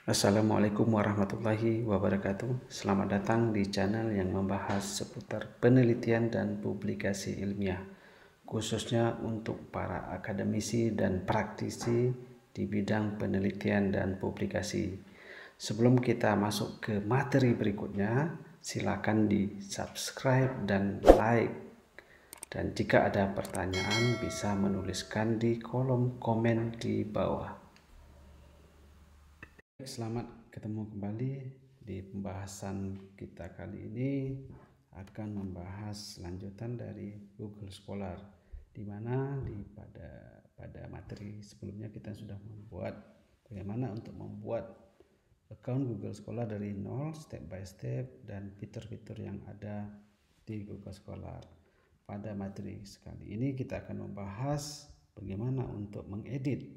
Assalamualaikum warahmatullahi wabarakatuh. Selamat datang di channel yang membahas seputar penelitian dan publikasi ilmiah, khususnya untuk para akademisi dan praktisi di bidang penelitian dan publikasi. Sebelum kita masuk ke materi berikutnya, silakan di-subscribe dan like. Dan jika ada pertanyaan, bisa menuliskan di kolom komen di bawah. Selamat ketemu kembali di pembahasan kita kali ini akan membahas lanjutan dari Google Scholar, di mana pada materi sebelumnya kita sudah membuat bagaimana untuk membuat account Google Scholar dari nol, step by step, dan fitur-fitur yang ada di Google Scholar. Pada materi sekali ini kita akan membahas bagaimana untuk mengedit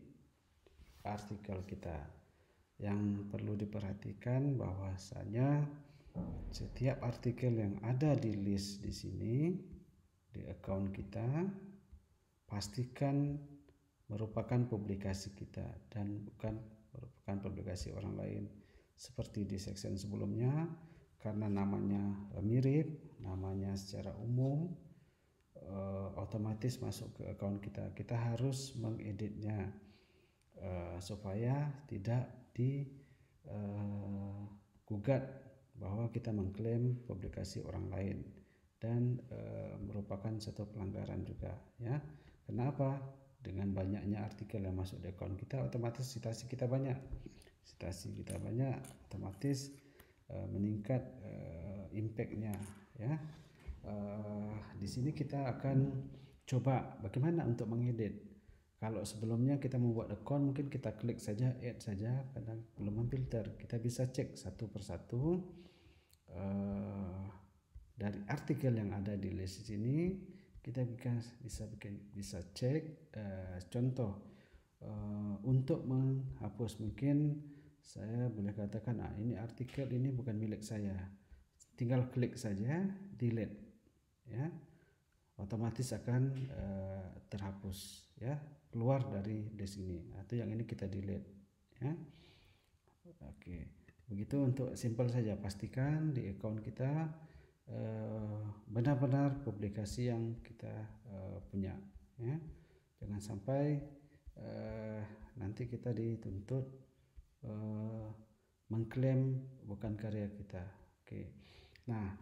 artikel kita. Yang perlu diperhatikan bahwasanya setiap artikel yang ada di list di sini di account kita pastikan merupakan publikasi kita dan bukan merupakan publikasi orang lain seperti di section sebelumnya, karena namanya mirip, namanya secara umum otomatis masuk ke account kita. Kita harus mengeditnya supaya tidak digugat bahwa kita mengklaim publikasi orang lain dan merupakan satu pelanggaran juga, ya. Kenapa? Dengan banyaknya artikel yang masuk di akun kita, otomatis citasi kita banyak, otomatis meningkat impactnya, ya. Di sini kita akan coba bagaimana untuk mengedit. Kalau sebelumnya kita membuat account, mungkin kita klik saja, add saja, kadang belum memfilter. Kita bisa cek satu persatu dari artikel yang ada di list ini. Kita bisa cek contoh untuk menghapus. Mungkin saya boleh katakan, ini artikel ini bukan milik saya. Tinggal klik saja, delete, ya. Otomatis akan terhapus, ya, keluar dari list ini, atau yang ini kita delete, ya. Oke, begitu untuk simple saja. Pastikan di account kita benar-benar publikasi yang kita punya, ya. Jangan sampai nanti kita dituntut mengklaim bukan karya kita. Oke. Nah,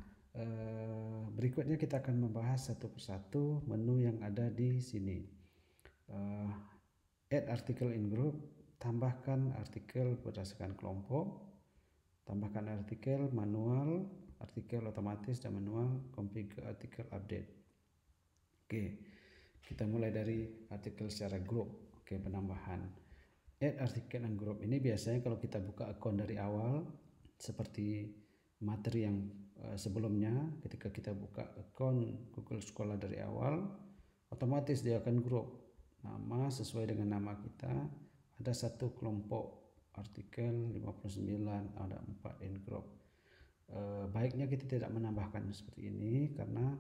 berikutnya kita akan membahas satu persatu menu yang ada di sini. Add article in group, tambahkan artikel berdasarkan kelompok, tambahkan artikel manual, artikel otomatis dan manual, configure artikel update. Oke, kita mulai dari artikel secara grup. Oke, penambahan. Add artikel and group ini biasanya kalau kita buka akun dari awal, seperti materi yang sebelumnya, ketika kita buka akun Google Scholar dari awal, otomatis dia akan grup nama sesuai dengan nama kita. Ada satu kelompok artikel 59, ada 4 in group. Baiknya kita tidak menambahkan seperti ini, karena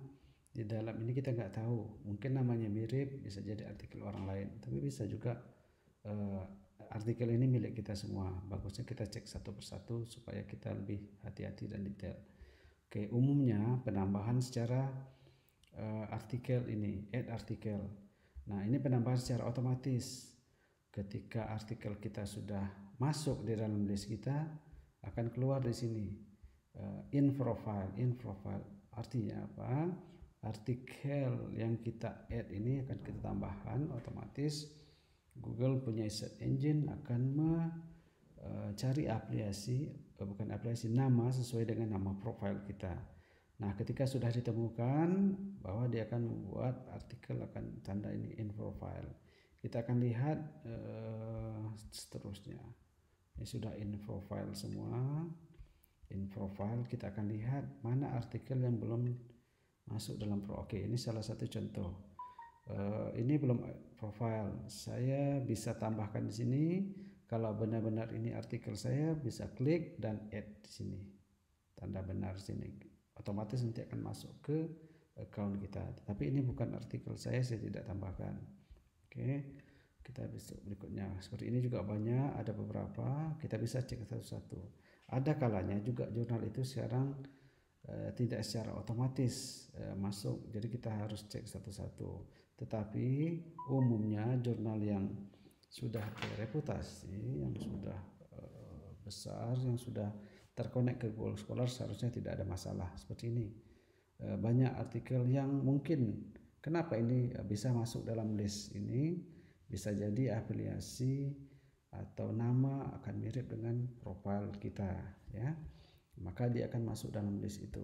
di dalam ini kita nggak tahu, mungkin namanya mirip, bisa jadi artikel orang lain, tapi bisa juga artikel ini milik kita semua. Bagusnya kita cek satu persatu supaya kita lebih hati-hati dan detail. Oke, umumnya penambahan secara artikel ini, add artikel. Nah, ini penambahan secara otomatis. Ketika artikel kita sudah masuk di dalam list kita, akan keluar di sini. In profile artinya apa? Artikel yang kita add ini akan kita tambahkan otomatis. Google punya search engine akan mencari nama sesuai dengan nama profile kita. Nah, ketika sudah ditemukan bahwa dia akan membuat artikel, akan tanda ini in profile. Kita akan lihat seterusnya. Ini sudah in profile semua. In profile kita akan lihat mana artikel yang belum masuk dalam Oke, ini salah satu contoh. Ini belum profile. Saya bisa tambahkan di sini. Kalau benar-benar ini artikel saya, bisa klik dan add di sini. Tanda benar sini. Otomatis nanti akan masuk ke account kita. Tapi ini bukan artikel saya tidak tambahkan. Oke. Kita bisa berikutnya seperti ini juga banyak, ada beberapa, kita bisa cek satu-satu. Ada kalanya juga jurnal itu sekarang tidak secara otomatis masuk, jadi kita harus cek satu-satu. Tetapi umumnya jurnal yang sudah bereputasi, yang sudah besar, yang sudah terkonek ke Google Scholar seharusnya tidak ada masalah seperti ini. Banyak artikel yang mungkin kenapa ini bisa masuk dalam list ini, bisa jadi afiliasi atau nama akan mirip dengan profil kita, ya, maka dia akan masuk dalam list itu.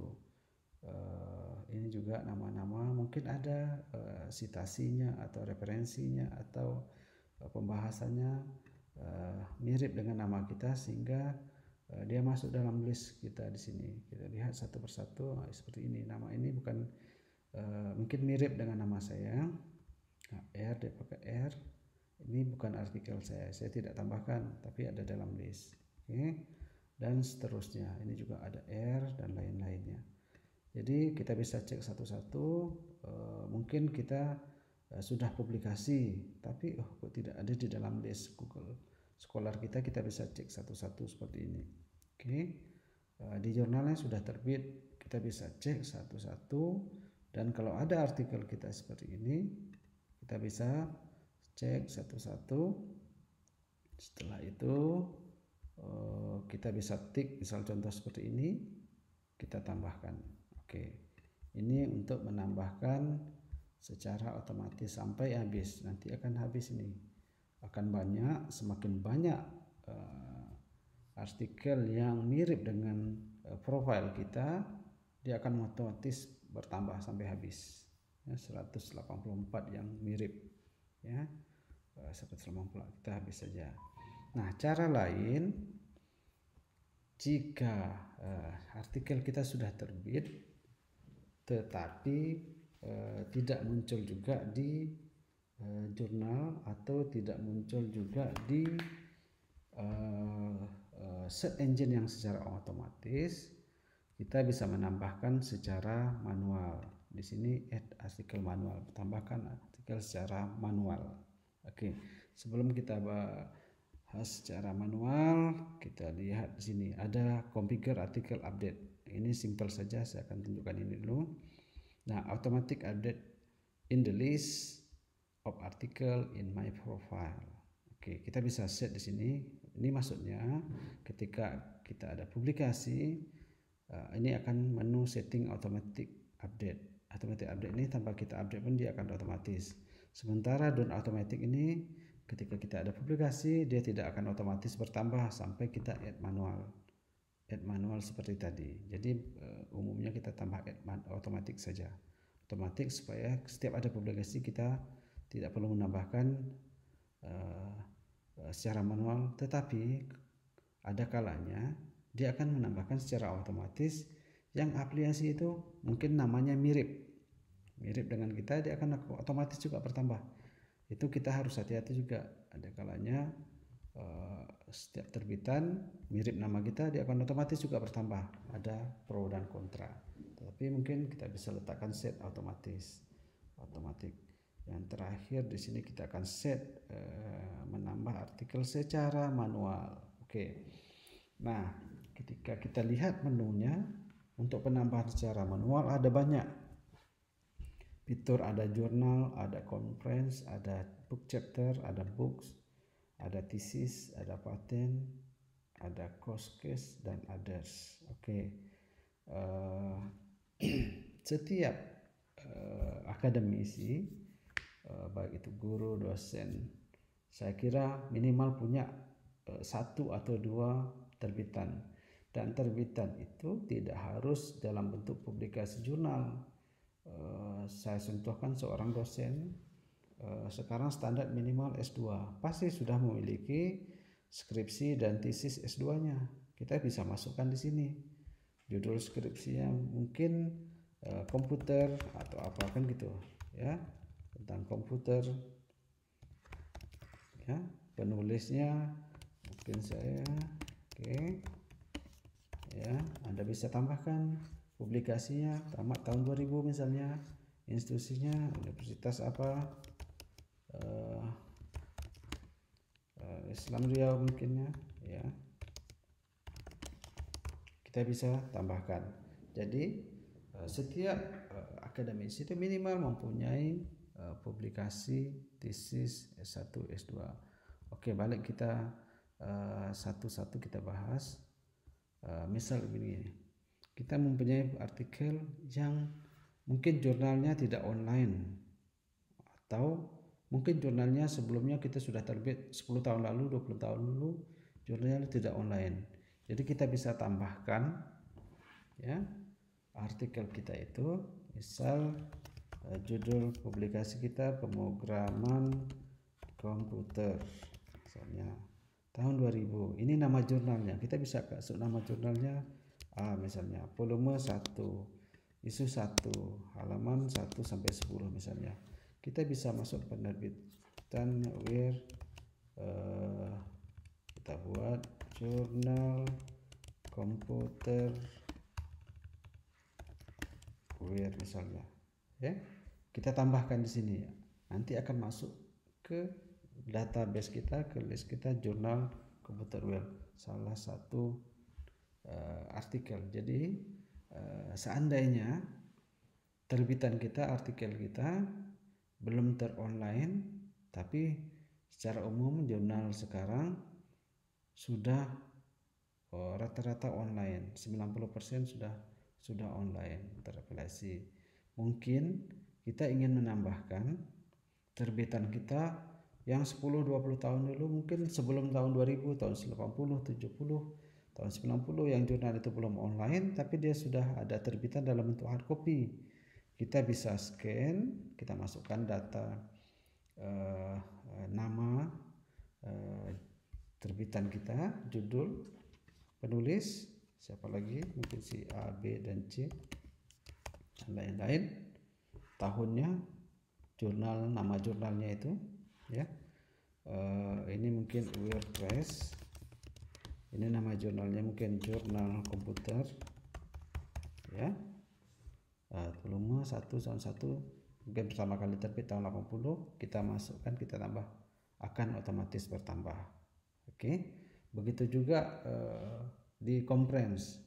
Ini juga nama-nama mungkin ada citasinya atau referensinya atau pembahasannya mirip dengan nama kita sehingga dia masuk dalam list kita di sini. Kita lihat satu persatu seperti ini. Nama ini bukan mungkin mirip dengan nama saya. R dia pakai R. Ini bukan artikel saya tidak tambahkan, tapi ada dalam list. Oke. Dan seterusnya. Ini juga ada R dan lain-lainnya. Jadi kita bisa cek satu-satu. Mungkin kita sudah publikasi, tapi kok tidak ada di dalam list Google Scholar kita bisa cek satu-satu seperti ini. Oke. Di jurnalnya sudah terbit, kita bisa cek satu-satu, dan kalau ada artikel kita seperti ini, kita bisa cek satu-satu. Setelah itu kita bisa tik, misal contoh seperti ini, kita tambahkan. Oke. Ini untuk menambahkan secara otomatis sampai habis. Nanti akan habis ini. Akan banyak, semakin banyak artikel yang mirip dengan profil kita, dia akan otomatis bertambah sampai habis. Ya, 184 yang mirip, ya, 184 kita habis saja. Nah, cara lain, jika artikel kita sudah terbit tetapi tidak muncul juga di jurnal atau tidak muncul juga di search engine yang secara otomatis, kita bisa menambahkan secara manual. Di sini add artikel manual, tambahkan artikel secara manual. Oke, sebelum kita bahas secara manual, kita lihat di sini ada configure article update. Ini simple saja, saya akan tunjukkan ini dulu. Nah, automatic update in the list of article in my profile. Oke, kita bisa set di sini. Ini maksudnya ketika kita ada publikasi, ini akan menu setting automatic update. Automatic update ini tanpa kita update pun dia akan otomatis. Sementara don't automatic ini ketika kita ada publikasi, dia tidak akan otomatis bertambah sampai kita add manual. Add manual seperti tadi. Jadi umumnya kita tambah add automatic saja. Otomatis supaya setiap ada publikasi kita tidak perlu menambahkan secara manual, tetapi ada kalanya dia akan menambahkan secara otomatis yang afiliasi itu mungkin namanya mirip dengan kita, dia akan otomatis juga bertambah. Itu kita harus hati-hati juga. Ada kalanya setiap terbitan mirip nama kita, dia akan otomatis juga bertambah. Ada pro dan kontra. Tapi mungkin kita bisa letakkan set otomatis. Yang terakhir di sini kita akan set menambah artikel secara manual. Oke. Nah, ketika kita lihat menunya untuk penambahan secara manual ada banyak fitur, ada jurnal, ada conference, ada book chapter, ada books, ada thesis, ada patent, ada course case dan others. Oke. Setiap akademisi baik itu guru, dosen, saya kira minimal punya satu atau dua terbitan, dan terbitan itu tidak harus dalam bentuk publikasi jurnal. Saya contohkan seorang dosen sekarang standar minimal S2 pasti sudah memiliki skripsi dan tesis S2-nya. Kita bisa masukkan di sini judul skripsinya mungkin komputer atau apa kan gitu, ya, tentang komputer, ya, penulisnya mungkin saya. Oke, ya, Anda bisa tambahkan publikasinya tamat tahun 2000 misalnya, institusinya universitas apa, Islam Riau mungkinnya ya, kita bisa tambahkan. Jadi setiap akademis itu minimal mempunyai publikasi tesis S1 S2. Oke, balik kita satu-satu kita bahas. Misal begini, kita mempunyai artikel yang mungkin jurnalnya tidak online, atau mungkin jurnalnya sebelumnya kita sudah terbit 10 tahun lalu, 20 tahun lalu, jurnalnya tidak online. Jadi kita bisa tambahkan ya artikel kita itu, misal judul publikasi kita pemrograman komputer misalnya tahun 2000. Ini nama jurnalnya. Kita bisa kasih nama jurnalnya misalnya volume 1, isu 1, halaman 1 sampai 10 misalnya. Kita bisa masuk penerbitan WIR, kita buat jurnal komputer WIR misalnya. Ya. Kita tambahkan di sini ya. Nanti akan masuk ke database kita, ke list kita jurnal komputer WIR, salah satu artikel. Jadi seandainya terbitan kita, artikel kita belum teronline, tapi secara umum jurnal sekarang sudah rata-rata online, 90% sudah online teraplikasi. Mungkin kita ingin menambahkan terbitan kita yang 10-20 tahun dulu, mungkin sebelum tahun 2000, tahun 80, 70, tahun 90 yang jurnal itu belum online tapi dia sudah ada terbitan dalam bentuk hard copy. Kita bisa scan, kita masukkan data nama terbitan kita, judul, penulis, siapa lagi, mungkin si A, B, dan C, dan lain-lain, tahunnya, jurnal, nama jurnalnya itu ya. Ini mungkin WordPress, ini nama jurnalnya mungkin jurnal komputer ya. Volume 1 tahun 1 mungkin pertama kali terbit tahun 80, kita masukkan, kita tambah, akan otomatis bertambah. Oke. Begitu juga di conference,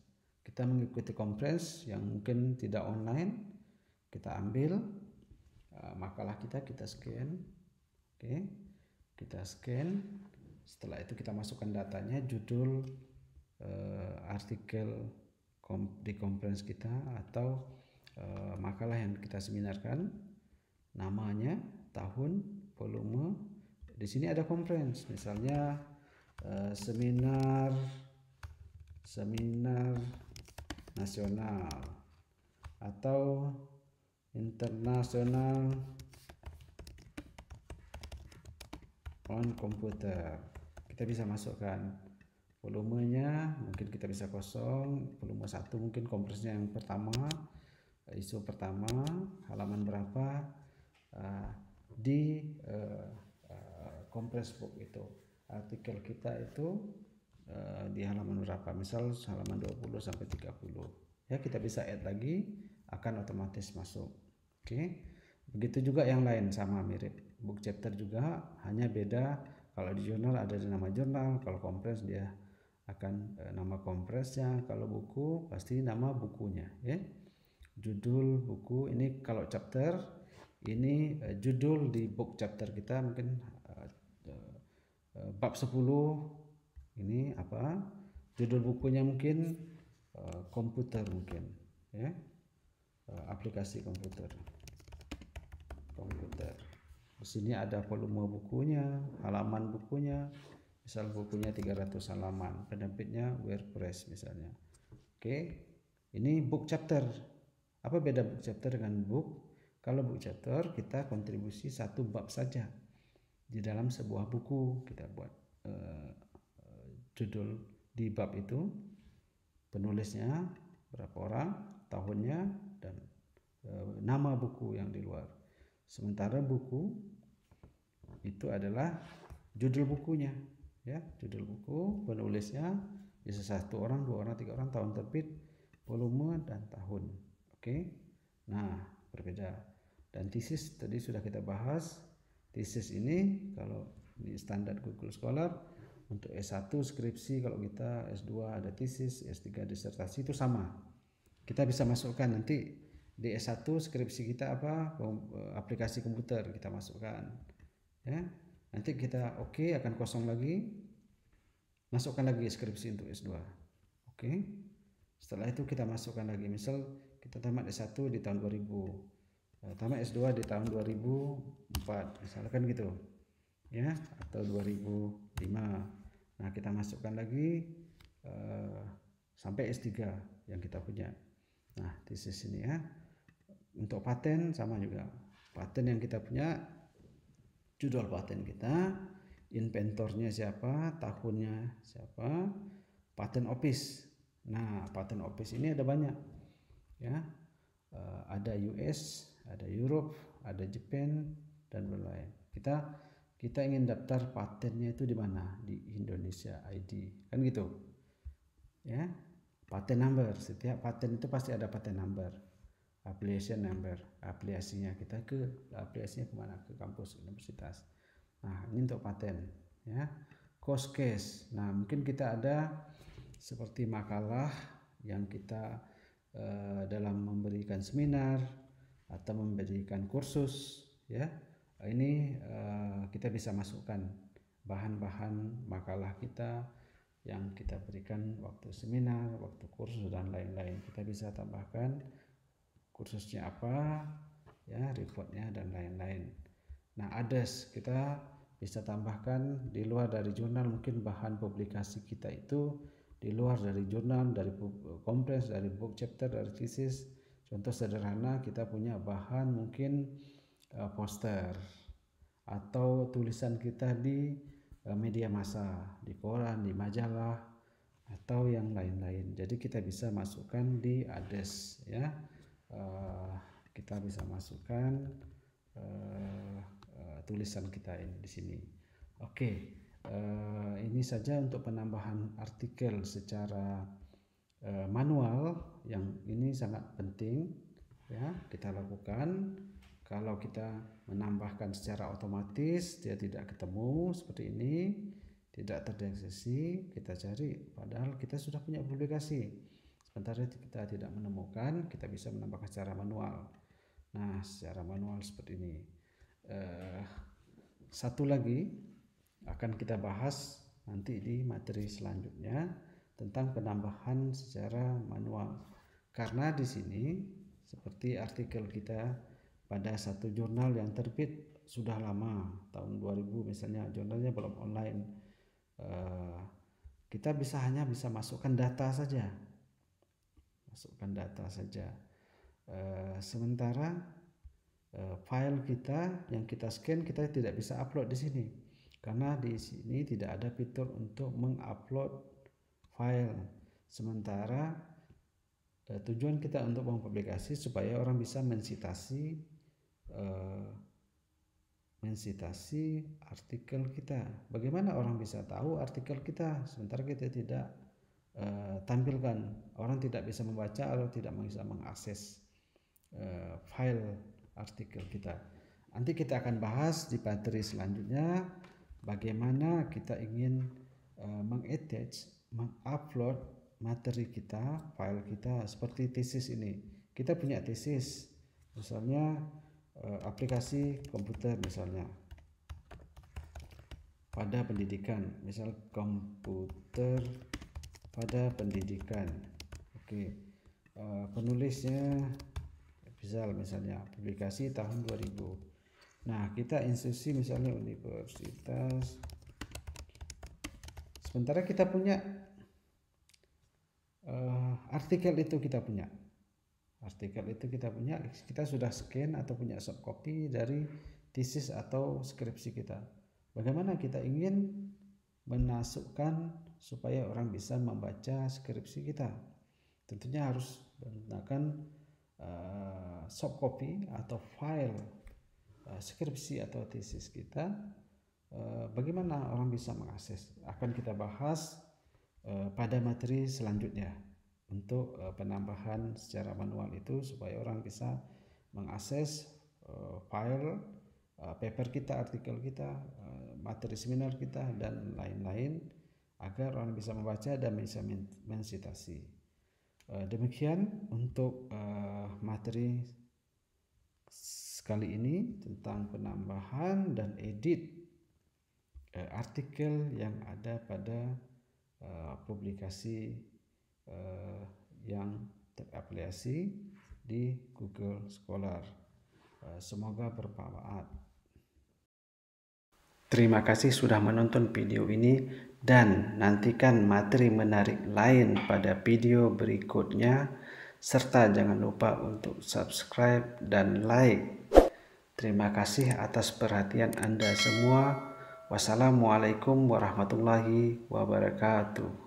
kita mengikuti conference yang mungkin tidak online, kita ambil makalah kita scan. Oke, kita scan. Setelah itu kita masukkan datanya, judul artikel di conference kita atau makalah yang kita seminarkan, namanya, tahun, volume. Di sini ada conference, misalnya seminar nasional atau internasional on komputer. Kita bisa masukkan volumenya, mungkin kita bisa kosong, volume 1 mungkin kompresnya yang pertama, isu pertama, halaman berapa, di kompres book itu artikel kita itu di halaman berapa, misal halaman 20 sampai 30 ya, kita bisa add lagi, akan otomatis masuk. Oke. Begitu juga yang lain, sama mirip book chapter juga, hanya beda kalau di jurnal ada nama jurnal, kalau kompres dia akan nama kompresnya, kalau buku pasti nama bukunya ya. Judul buku, ini kalau chapter, ini judul di book chapter kita mungkin bab 10, ini apa, judul bukunya mungkin komputer mungkin ya, aplikasi komputer. Di sini ada volume bukunya, halaman bukunya, misal bukunya 300 halaman, penerbitnya WordPress misalnya. Oke, ini book chapter. Apa beda book chapter dengan book? Kalau book chapter kita kontribusi satu bab saja di dalam sebuah buku, kita buat judul di bab itu, penulisnya berapa orang, tahunnya, dan nama buku yang di luar. Sementara buku itu adalah judul bukunya ya, judul buku, penulisnya bisa 1 orang, 2 orang, 3 orang, tahun terbit, volume, dan tahun. Oke. Nah, berbeda. Dan tesis tadi sudah kita bahas. Tesis ini kalau di standar Google Scholar Untuk S1 skripsi, kalau kita S2 ada tesis, S3 disertasi, itu sama. Kita bisa masukkan nanti di S1 skripsi kita apa, aplikasi komputer kita masukkan, ya. Nanti kita oke, akan kosong lagi, masukkan lagi skripsi untuk S2. Oke. Setelah itu kita masukkan lagi, misal kita tamat S1 di tahun 2000, tamat S2 di tahun 2004 misalkan gitu, ya, atau 2005. Nah, kita masukkan lagi sampai S3 yang kita punya. Nah, tesis ini ya. Untuk paten sama juga. Paten yang kita punya, judul paten kita, inventornya siapa, tahunnya siapa, patent office. Nah, patent office ini ada banyak, ya. Ada US, ada Europe, ada Jepang, dan lain-lain. Kita ingin daftar patennya itu di mana? Di Indonesia ID, kan gitu, ya. Patent number, setiap paten itu pasti ada patent number, application number, aplikasinya kita aplikasinya kemana? Ke kampus universitas. Nah, ini untuk paten, ya. Cost case. Nah, mungkin kita ada seperti makalah yang kita dalam memberikan seminar atau memberikan kursus, ya. Ini kita bisa masukkan bahan-bahan makalah kita yang kita berikan waktu seminar, waktu kursus, dan lain-lain. Kita bisa tambahkan kursusnya apa, ya, reportnya, dan lain-lain. Nah, others kita bisa tambahkan di luar dari jurnal, mungkin bahan publikasi kita itu di luar dari jurnal, dari conference, dari book chapter, dari thesis. Contoh sederhana, kita punya bahan mungkin poster atau tulisan kita di media massa, di koran, di majalah, atau yang lain-lain. Jadi kita bisa masukkan di others, ya. Kita bisa masukkan tulisan kita ini di sini. Oke, ini saja untuk penambahan artikel secara manual, yang ini sangat penting, ya, kita lakukan. Kalau kita menambahkan secara otomatis, dia tidak ketemu seperti ini, tidak terdeteksi, kita cari, padahal kita sudah punya publikasi. Sementara kita tidak menemukan, kita bisa menambahkan secara manual. Nah, secara manual seperti ini. Satu lagi akan kita bahas nanti di materi selanjutnya tentang penambahan secara manual. Karena di sini seperti artikel kita pada satu jurnal yang terbit sudah lama, tahun 2000 misalnya, jurnalnya belum online, kita hanya bisa masukkan data saja, sementara file kita yang kita scan, kita tidak bisa upload di sini karena di sini tidak ada fitur untuk mengupload file. Sementara tujuan kita untuk mempublikasi supaya orang bisa mensitasi artikel kita. Bagaimana orang bisa tahu artikel kita sementara kita tidak tampilkan? Orang tidak bisa membaca atau tidak bisa mengakses file artikel kita. Nanti kita akan bahas di materi selanjutnya bagaimana kita ingin mengupload materi kita, file kita, seperti tesis ini. Kita punya tesis, misalnya aplikasi komputer misalnya pada pendidikan, misal komputer pada pendidikan. Oke, penulisnya misalnya publikasi tahun 2000. Nah, kita institusi misalnya universitas. Sementara kita punya artikel itu kita punya. Kita sudah scan atau punya soft copy dari tesis atau skripsi kita. Bagaimana kita ingin memasukkan supaya orang bisa membaca skripsi kita? Tentunya harus menggunakan soft copy atau file skripsi atau tesis kita. Bagaimana orang bisa mengakses? Akan kita bahas pada materi selanjutnya untuk penambahan secara manual itu supaya orang bisa mengakses file paper kita, artikel kita, materi seminar kita, dan lain-lain agar orang bisa membaca dan bisa mensitasi. Demikian untuk materi kali ini tentang penambahan dan edit artikel yang ada pada publikasi yang terafiliasi di Google Scholar. Semoga bermanfaat. Terima kasih sudah menonton video ini dan nantikan materi menarik lain pada video berikutnya, serta jangan lupa untuk subscribe dan like. Terima kasih atas perhatian Anda semua. Wassalamualaikum warahmatullahi wabarakatuh.